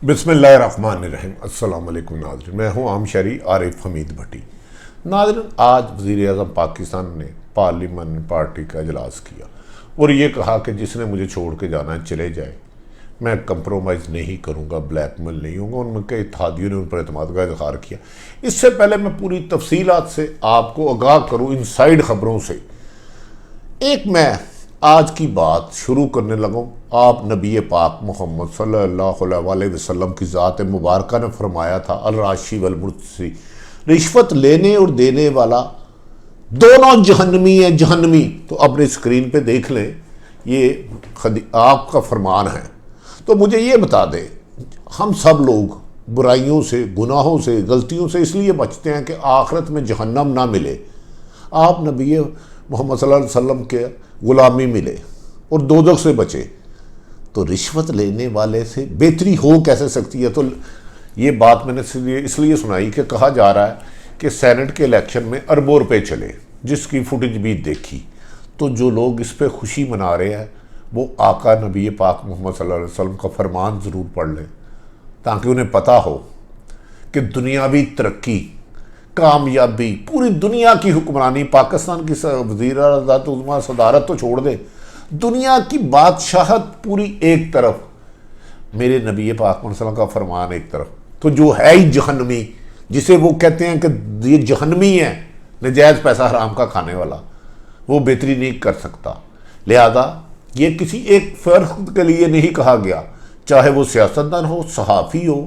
बिस्मिल्लाहिर्रहमानिर्रहीम। अस्सलाम वालेकुम नाज़रीन, मैं हूँ आम शहरी आरिफ हमीद भट्टी। नाज़रीन, आज वज़ीर-ए-आज़म पाकिस्तान ने पार्लियामेंट पार्टी का इजलास किया और ये कहा कि जिसने मुझे छोड़ के जाना है चले जाए, मैं कंप्रोमाइज़ नहीं करूँगा, ब्लैकमेल नहीं होगा। उनके इत्तेहादियों ने उन पर एतमाद का इजहार किया। इससे पहले मैं पूरी तफसीलात से आपको आगाह करूँ इनसाइड ख़बरों से। एक मैं आज की बात शुरू करने लगा। आप नबी पाक मोहम्मद सल्लल्लाहु अलैहि वसल्लम की ज़ात मुबारक ने फरमाया था, अल राशि वल मुर्तसी, रिश्वत लेने और देने वाला दोनों जहन्नमी है, जहन्नमी। तो अपनी स्क्रीन पे देख लें, ये आपका फरमान है। तो मुझे ये बता दें, हम सब लोग बुराइयों से, गुनाहों से, गलतियों से इसलिए बचते हैं कि आखिरत में जहन्नम ना मिले। आप नबी मोहम्मद सल्लल्लाहु अलैहि वसल्लम के गुलामी मिले और दोज़ख से बचे, तो रिश्वत लेने वाले से बेहतरी हो कैसे सकती है? तो ये बात मैंने इसलिए सुनाई कि कहा जा रहा है कि सेनेट के इलेक्शन में अरबों रुपए चले, जिसकी फुटेज भी देखी। तो जो लोग इस पर खुशी मना रहे हैं वो आका नबी पाक मोहम्मद सल्लल्लाहु अलैहि वसल्लम का फरमान ज़रूर पढ़ लें, ताकि उन्हें पता हो कि दुनियावी तरक्की, कामयाबी, पूरी दुनिया की हुक्मरानी, पाकिस्तान की वज़ीर-ए-आज़म उज़्मा सदारत तो छोड़ दे, दुनिया की बादशाहत पूरी एक तरफ, मेरे नबी पाक मोहम्मद सल्लल्लाहु अलैहि वसल्लम का फरमान एक तरफ। तो जो है ही जहन्नमी, जिसे वो कहते हैं कि ये जहन्नमी है, नजायज़ पैसा हराम का खाने वाला, वो बेहतरी नहीं कर सकता। लिहाजा ये किसी एक फ़र्द के लिए नहीं कहा गया, चाहे वो सियासतदान हो, सहाफ़ी हो,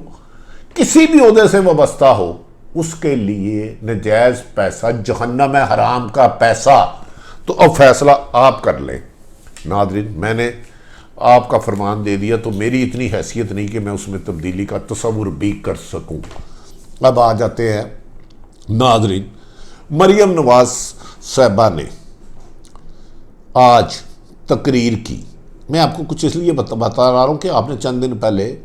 किसी भी ओहदे से वाबस्ता हो, उसके लिए नजायज़ पैसा जहन्नम है, हराम का पैसा। तो अब फैसला आप कर लें। नाज़रीन, मैंने आपका फरमान दे दिया, तो मेरी इतनी हैसियत नहीं कि मैं उसमें तब्दीली का तसव्वुर भी कर सकूं। अब आ जाते हैं नाज़रीन, मरियम नवाज साहिबा ने आज तकरीर की। मैं आपको कुछ इसलिए बता रहा हूँ कि आपने चंद दिन पहले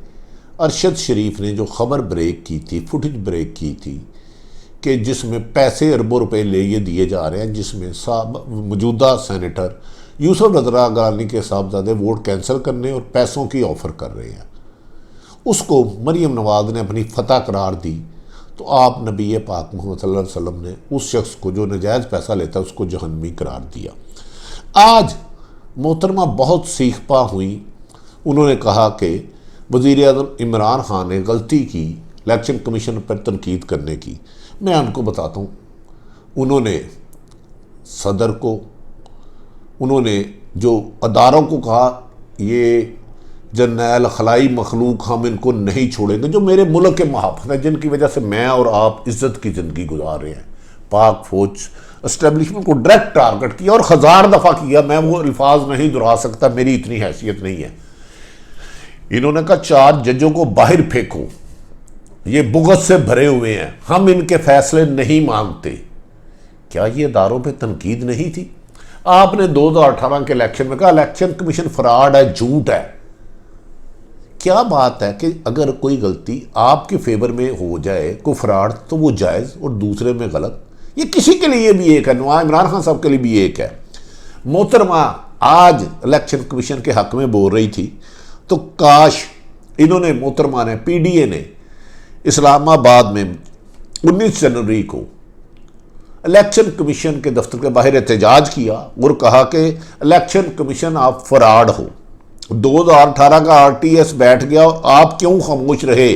अरशद शरीफ ने जो ख़बर ब्रेक की थी, फुटेज ब्रेक की थी, कि जिसमें पैसे अरबों रुपए ले ये दिए जा रहे हैं, जिसमें मौजूदा सेनेटर यूसुफ रज़ा गिलानी के साहबजादे वोट कैंसिल करने और पैसों की ऑफ़र कर रहे हैं, उसको मरियम नवाज ने अपनी फतह करार दी। तो आप नबी पाक मोहम्मद सल्लल्लाहु अलैहि वसल्लम ने उस शख्स को जो नजायज़ पैसा लेता है उसको जहन्नमी करार दिया। आज मोहतरमा बहुत सीख पा हुई। उन्होंने कहा कि वज़ीर-ए-आज़म इमरान खान ने गलती की इलेक्शन कमीशन पर तनकीद करने की। मैं उनको बताता हूँ, उन्होंने सदर को, उन्होंने जो अदारों को कहा, ये जर्नैल खलाई मखलूक, हम इनको नहीं छोड़ेंगे, जो मेरे मुल्क के मुहाफ़िज़ हैं, जिनकी वजह से मैं और आप इज़्ज़त की ज़िंदगी गुजार रहे हैं। पाक फ़ौज एस्टेब्लिशमेंट को डायरेक्ट टारगेट किया और 1000 दफ़ा किया। मैं वो अल्फाज नहीं दोहरा सकता, मेरी इतनी हैसियत नहीं है। इन्होंने कहा 4 जजों को बाहर फेंको, ये बुग़्ज़ से भरे हुए हैं, हम इनके फैसले नहीं मांगते। क्या ये अदारों पे तनकीद नहीं थी? आपने 2018 के इलेक्शन में कहा इलेक्शन कमीशन फ्रॉड है, झूठ है। क्या बात है कि अगर कोई गलती आपके फेवर में हो जाए, कोई फ्रॉड, तो वो जायज़ और दूसरे में गलत। ये किसी के लिए भी एक है, नवाज इमरान खान साहब के लिए भी एक है। मोहतरमा आज इलेक्शन कमीशन के हक़ में बोल रही थी, तो काश इन्होंने, मोहतरमा ने, PDA ने इस्लामाबाद में 19 जनवरी को इलेक्शन कमीशन के दफ्तर के बाहर एहतजाज किया और कहा कि इलेक्शन कमीशन आप फ्रॉड हो, 2018 का RTS बैठ गया, आप क्यों खामोश रहे?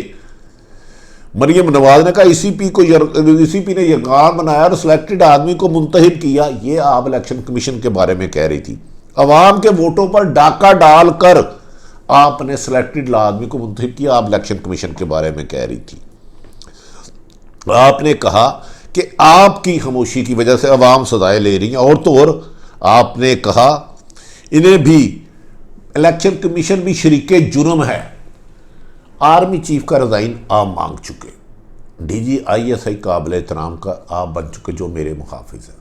मरियम नवाज ने कहा ECP ने यरगान बनाया और सिलेक्टेड आदमी को मुंतहिब किया। ये आप इलेक्शन कमीशन के बारे में कह रही थी। अवाम के वोटों पर डाका डालकर आपने सिलेक्टेड आदमी को मुंतहिब किया, आप इलेक्शन कमीशन के बारे में कह रही थी। आपने कहा कि आपकी खामोशी की वजह से अवाम सजाएं ले रही हैं, और तो और आपने कहा इन्हें भी, इलेक्शन कमीशन भी शरीके जुर्म है। आर्मी चीफ का रिज़ाइन आप मांग चुके, DG ISI काबिल एहतराम का आप बन चुके, जो मेरे मुखाफिज हैं।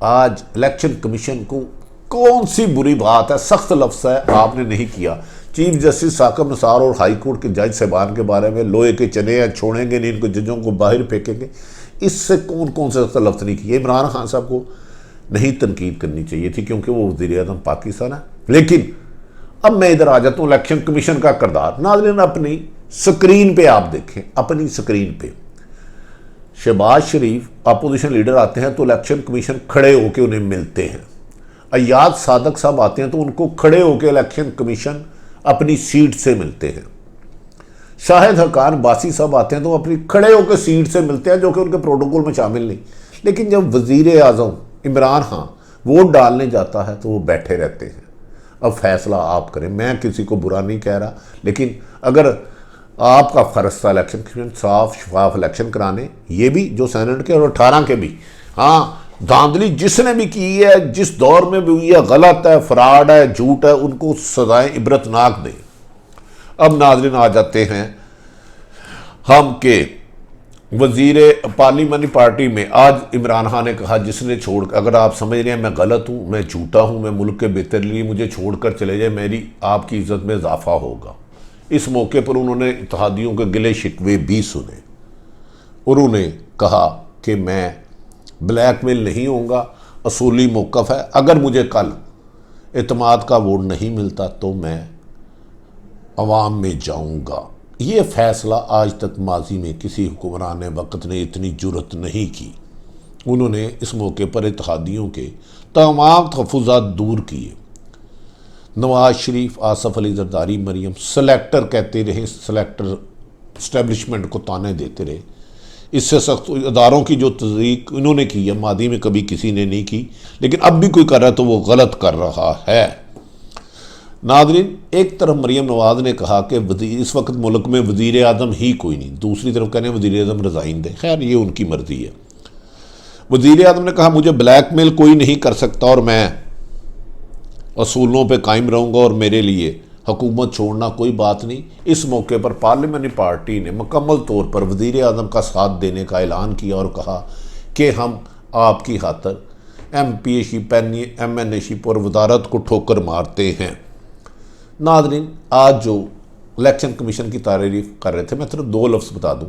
आज इलेक्शन कमीशन को कौन सी बुरी बात है, सख्त लफ्ज़ है, आपने नहीं किया। चीफ जस्टिस साकिब निसार और हाई कोर्ट के जज साहबान के बारे में लोहे के चने हैं, छोड़ेंगे नहीं, इनको जजों को बाहर फेंकेंगे, इससे कौन कौन से सख्त लफ्ज़ नहीं किए। इमरान खान साहब को नहीं तनकीद करनी चाहिए थी, क्योंकि वो वज़ीर-ए-आज़म पाकिस्तान है। लेकिन अब मैं इधर आ जाता हूं इलेक्शन कमीशन का किरदार। नाज़रीन अपनी स्क्रीन पे आप देखें, अपनी स्क्रीन पे शहबाज शरीफ अपोजिशन लीडर आते हैं तो इलेक्शन कमीशन खड़े होकर उन्हें मिलते हैं। अयाज सादक साहब आते हैं तो उनको खड़े होकर इलेक्शन कमीशन अपनी सीट से मिलते हैं। शाहिद हकान बासी साहब आते हैं तो अपनी खड़े होकर सीट से मिलते हैं, जो कि उनके प्रोटोकॉल में शामिल नहीं। लेकिन जब वजीर आज़म इमरान खान वोट डालने जाता है तो वो बैठे रहते हैं। अब फैसला आप करें, मैं किसी को बुरा नहीं कह रहा, लेकिन अगर आपका फ़र्ज था इलेक्शन कमीशन साफ शफाफ इलेक्शन कराने, ये भी जो सेनेट के और 18 के भी, हाँ धांधली जिसने भी की है, जिस दौर में भी हुई है, गलत है, फ्रॉड है, झूठ है, उनको सजाएं इबरतनाक दें। अब नाज़रीन आ जाते हैं हम के वजीर पार्लियामानी पार्टी में आज इमरान खान ने कहा जिसने छोड़, अगर आप समझ रहे हैं मैं गलत हूँ, मैं झूठा हूँ, मैं मुल्क के बेहतर लिए मुझे छोड़कर चले जाए, मेरी आपकी इज्जत में इजाफा होगा। इस मौके पर उन्होंने इत्तेहादियों के गिले शिकवे भी सुने। उन्होंने कहा कि मैं ब्लैकमेल नहीं होऊंगा, असूली मौक़िफ़ है, अगर मुझे कल एतमाद का वोट नहीं मिलता तो मैं अवाम में जाऊंगा। ये फ़ैसला आज तक माजी में किसी हुक्मरान वक़्त ने इतनी जुर्रत नहीं की। उन्होंने इस मौके पर इत्तेहादियों के तमाम तहफ़्फ़ुज़ात दूर किए। नवाज शरीफ, आसफ़ अली ज़रदारी, मरीम सेलेक्टर कहते रहे, सेलेक्टर इस्टेब्लिशमेंट को ताने देते रहे। इससे सख्त इदारों की जो तज़दीक इन्होंने की है मादी में कभी किसी ने नहीं की, लेकिन अब भी कोई कर रहा है तो वो गलत कर रहा है। नाज़रीन एक तरफ मरीम नवाज़ ने कहा कि इस वक्त मुल्क में वज़ीर आज़म ही कोई नहीं, दूसरी तरफ कहने वज़ीर आज़म रिज़ाइन दें। खैर ये उनकी मर्ज़ी है। वज़ीर आज़म ने कहा मुझे ब्लैकमेल कोई नहीं कर सकता और मैं असूलों पे कायम रहूँगा और मेरे लिए हुकूमत छोड़ना कोई बात नहीं। इस मौके पर पार्लियामानी पार्टी ने मुकम्मल तौर पर वज़ीर आज़म का साथ देने का ऐलान किया और कहा कि हम आपकी खातर MP शिप, MNA शिप और वजारत को ठोकर मारते हैं। नाज़रीन आज जो इलेक्शन कमीशन की तारीफ कर रहे थे, मैं सिर्फ 2 लफ्ज़ बता दूं।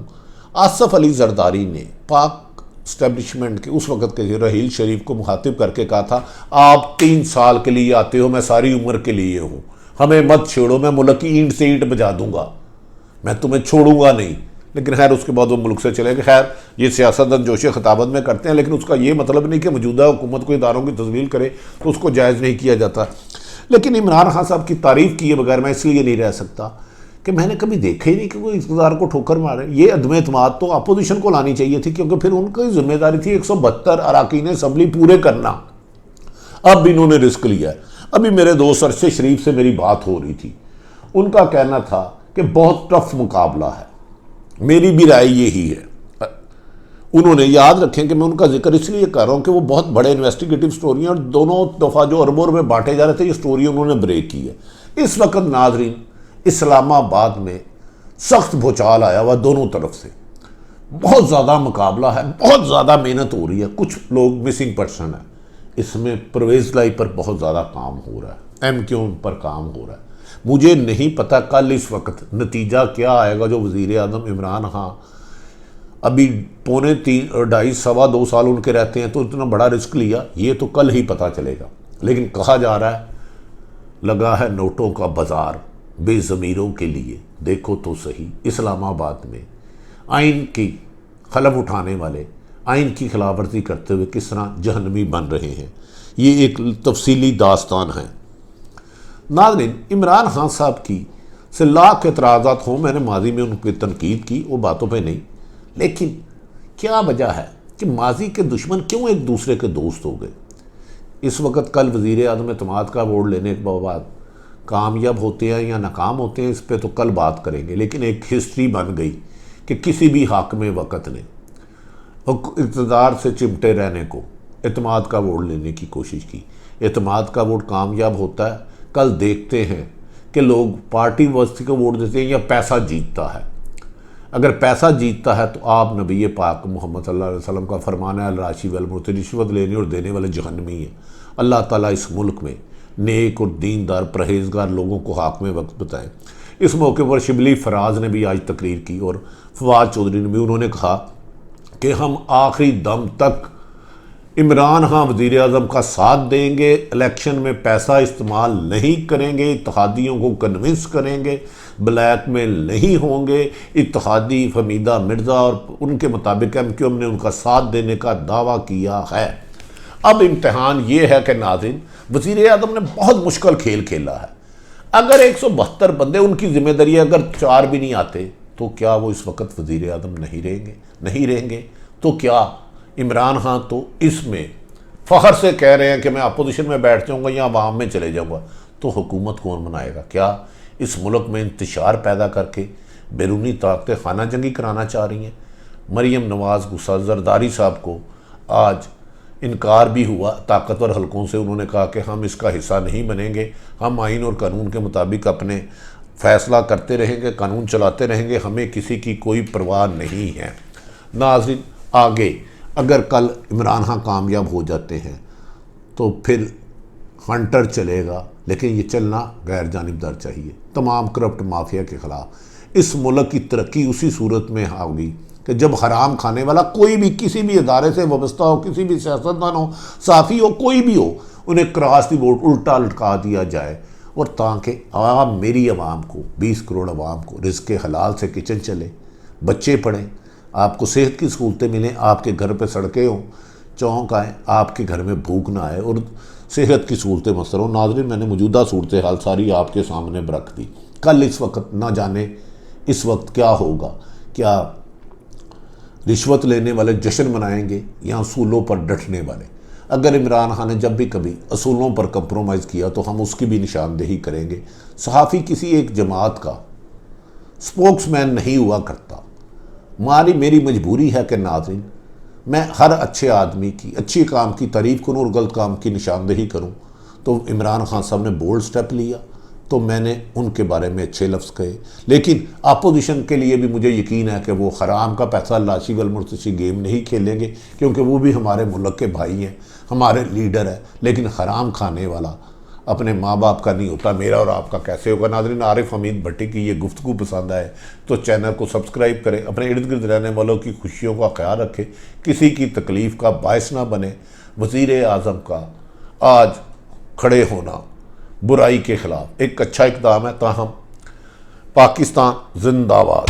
आसफ़ अली ज़रदारी ने पाक इस्टेब्लिशमेंट के उस वक़्त के रहील शरीफ को मुखातिब करके कहा था आप 3 साल के लिए आते हो, मैं सारी उम्र के लिए हूँ, हमें मत छोड़ो, मैं मुल्क की ईंट से ईंट बजा दूंगा, मैं तुम्हें छोड़ूंगा नहीं। लेकिन खैर उसके बाद वो मुल्क से चले गए। खैर ये सियासतदान जोश खिताबत में करते हैं, लेकिन उसका ये मतलब नहीं कि मौजूदा हुकूमत को इदारों की तस्वीर करे तो उसको जायज़ नहीं किया जाता। लेकिन इमरान खान साहब की तारीफ़ किए बगैर मैं इसलिए नहीं रह सकता कि मैंने कभी देखा ही नहीं कि कोई इक़्तिदार को ठोकर मारे। ये अदम एतमाद तो अपोजिशन को लानी चाहिए थी, क्योंकि फिर उनकी जिम्मेदारी थी 172 अरकान असम्बली पूरे करना। अब इन्होंने रिस्क लिया। अभी मेरे दोस्त अरशद शरीफ से मेरी बात हो रही थी, उनका कहना था कि बहुत टफ मुकाबला है। मेरी भी राय यही है। उन्होंने याद रखें कि मैं उनका जिक्र इसलिए कर रहा हूँ कि वो बहुत बड़े इन्वेस्टिगेटिव स्टोरी हैं और दोनों दफ़ा जो अरबों रुपए बांटे जा रहे थे ये स्टोरी उन्होंने ब्रेक की है। इस वक्त नाजरीन इस्लामाबाद में सख्त भूचाल आया हुआ दोनों तरफ से, बहुत ज़्यादा मुकाबला है, बहुत ज़्यादा मेहनत हो रही है, कुछ लोग मिसिंग पर्सन है। इसमें परवेज़ लाई पर बहुत ज़्यादा काम हो रहा है, MQ पर काम हो रहा है। मुझे नहीं पता कल इस वक्त नतीजा क्या आएगा। जो वज़ीर आज़म इमरान खान अभी 2.5 सवा 2 साल उनके रहते हैं तो इतना बड़ा रिस्क लिया, ये तो कल ही पता चलेगा। लेकिन कहा जा रहा है लगा है नोटों का बाजार बेज़मीरों के लिए। देखो तो सही इस्लामाबाद में आइन की खलफ उठाने वाले आइन की खिलाफ वर्जी करते हुए किस तरह जहन्नमी बन रहे हैं, ये एक तफसीली दास्तान है। नाज़रीन इमरान खान साहब की से लाख एतराज़ात हों, मैंने माजी में उनकी तनकीद की, वो बातों पे नहीं, लेकिन क्या वजह है कि माजी के दुश्मन क्यों एक दूसरे के दोस्त हो गए। इस वक्त कल वज़ीर आज़म एतमाद का वोट लेने के बाद कामयाब होते हैं या नाकाम होते हैं, इस पर तो कल बात करेंगे। लेकिन एक हिस्ट्री बन गई कि किसी भी हाकिम वक़्त ने इक़्तिदार से चिमटे रहने को एतमाद का वोट लेने की कोशिश की। एतमाद का वोट कामयाब होता है। कल देखते हैं कि लोग पार्टी वस्ती को वोट देते हैं या पैसा जीतता है। अगर पैसा जीतता है तो आप नबी पाक मोहम्मद सल्लल्लाहु अलैहि वसल्लम का फरमान है राशि वल मुर्तद, रिश्वत लेने और देने वाले जहन्नमी है। अल्लाह ताला इस मुल्क में नेक और दीनदार परहेजगार लोगों को हाकिम वक्त बताएं। इस मौके पर शिबली फराज ने भी आज तकरीर की और फवाद चौधरी ने भी, उन्होंने कहा कि हम आखिरी दम तक इमरान खान वज़ीर आज़म का साथ देंगे, इलेक्शन में पैसा इस्तेमाल नहीं करेंगे, इत्तेहादियों को कन्विंस करेंगे, ब्लैक मेल नहीं होंगे। इत्तेहादी फमीदा मिर्ज़ा और उनके मुताबिक MQM ने उनका साथ देने का दावा किया है। अब इम्तहान ये है कि नाज़रीन, वज़ीर आज़म ने बहुत मुश्किल खेल खेला है। अगर 172 बंदे उनकी जिम्मेदारी, अगर 4 भी नहीं आते तो क्या वो इस वक्त वज़ीर आज़म नहीं रहेंगे? तो क्या इमरान खान तो इसमें फ़ख्र से कह रहे हैं कि मैं अपोजिशन में बैठ जाऊंगा या अवाम में चले जाऊंगा, तो हुकूमत कौन बनाएगा? क्या इस मुल्क में इंतशार पैदा करके बैरूनी ताकतें खाना जंगी कराना चाह रही हैं? मरीम नवाज़ गुस्सा जरदारी साहब को आज इनकार भी हुआ ताकतवर हलकों से। उन्होंने कहा कि हम इसका हिस्सा नहीं बनेंगे, हम आइन और कानून के मुताबिक अपने फैसला करते रहेंगे, कानून चलाते रहेंगे, हमें किसी की कोई परवाह नहीं है। नाज़रीन, आगे अगर कल इमरान खान कामयाब हो जाते हैं तो फिर हंटर चलेगा, लेकिन ये चलना गैर जानिबदार चाहिए तमाम करप्ट माफिया के ख़िलाफ़। इस मुल्क की तरक्की उसी सूरत में होगी कि जब हराम खाने वाला कोई भी किसी भी इदारे से वाबस्ता हो, किसी भी सियासतदान हो, साफ़ी हो, कोई भी हो, उन्हें क्रॉस दी बोर्ड उल्टा लटका दिया जाए, और ताकि मेरी आवाम को, 20 करोड़ आवाम को रिज़्क़ हलाल से किचन चले, बच्चे पढ़ें, आपको सेहत की सहूलतें मिलें, आपके घर पे सड़कें हों, चौंक आएँ, आपके घर में भूख ना आए और सेहत की सहूलतें मसर हों। नाज़रीन, मैंने मौजूदा सूरत हाल सारी आपके सामने रख दी। कल इस वक्त ना जाने इस वक्त क्या होगा, क्या रिश्वत लेने वाले जश्न मनाएंगे या असूलों पर डटने वाले? अगर इमरान खान ने जब भी कभी असूलों पर कंप्रोमाइज़ किया तो हम उसकी भी निशानदेही करेंगे। सहाफ़ी किसी एक जमात का स्पोक्समैन नहीं हुआ करता। मेरी मजबूरी है कि नाज़रीन, मैं हर अच्छे आदमी की, अच्छी काम की तारीफ़ करूँ और गलत काम की निशानदेही करूँ। तो इमरान खान साहब ने बोल्ड स्टेप लिया तो मैंने उनके बारे में अच्छे लफ्ज़ कहे, लेकिन अपोजिशन के लिए भी मुझे यकीन है कि वो हराम का पैसा लाशी वल मुर्तशी गेम नहीं खेलेंगे, क्योंकि वो भी हमारे मुल्क के भाई हैं, हमारे लीडर है। लेकिन हराम खाने वाला अपने माँ बाप का नहीं होता, मेरा और आपका कैसे होगा? नाज़रीन, आरिफ हमीद भट्टी की ये गुफ्तगू पसंद आए तो चैनल को सब्सक्राइब करें, अपने इर्द गिर्द रहने वालों की खुशियों का ख्याल रखें, किसी की तकलीफ़ का बायस ना बने। वज़ीर आज़म का आज खड़े होना बुराई के ख़िलाफ़ एक अच्छा इक़दाम है, ताहम पाकिस्तान जिंदाबाद।